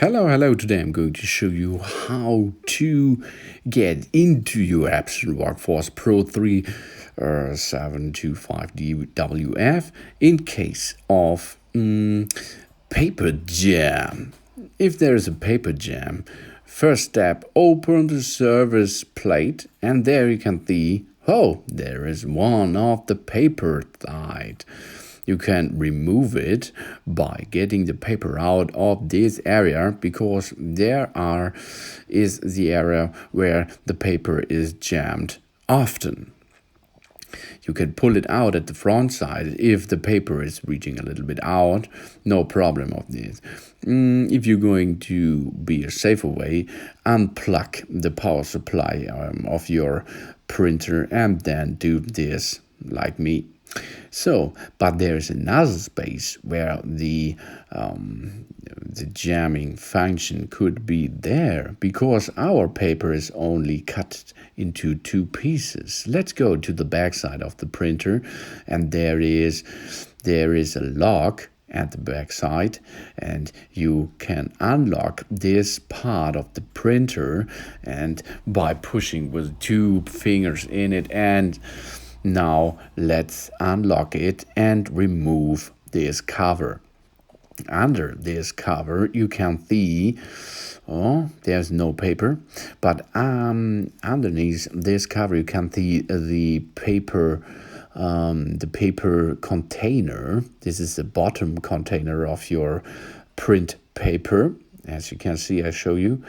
Hello. Today I'm going to show you how to get into your Epson WorkForce Pro 3 725DWF in case of paper jam. If there is a paper jam, first step, open the service plate and there you can see, there is one of the paper side. You can remove it by getting the paper out of this area because is the area where the paper is jammed often. You can pull it out at the front side if the paper is reaching a little bit out, no problem of this. If you're going to be a safer way, unplug the power supply of your printer and then do this like me. But there's another space where the jamming function could be there because our paper is only cut into two pieces. Let's go to the back side of the printer, and there is a lock at the back side, and you can unlock this part of the printer and by pushing with two fingers in it. And now let's unlock it and remove this cover. Under this cover you can see there's no paper, but underneath this cover you can see the paper container. This is the bottom container of your print paper. As you can see, I show you.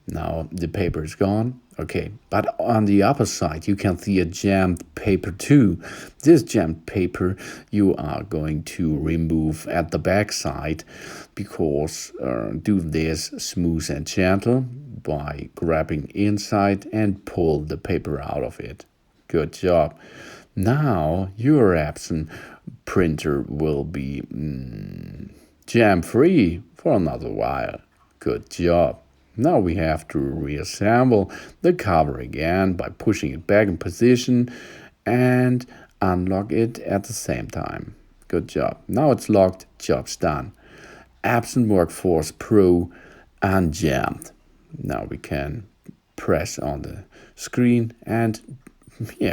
Now the paper is gone. Okay, but on the upper side you can see a jammed paper too. This jammed paper you are going to remove at the back side because do this smooth and gentle by grabbing inside and pull the paper out of it. Good job. Now your Epson printer will be jam free for another while. Good job. Now we have to reassemble the cover again by pushing it back in position and unlock it at the same time. Good job. Now it's locked, job's done. Epson WorkForce Pro unjammed. Now we can press on the screen and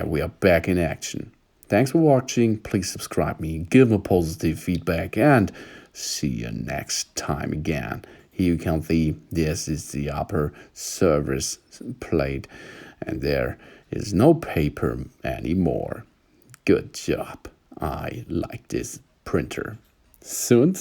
we are back in action. Thanks for watching. Please subscribe me, give me positive feedback, and see you next time again. Here you can see this is the upper service plate and there is no paper anymore. Good job. I like this printer. Soon.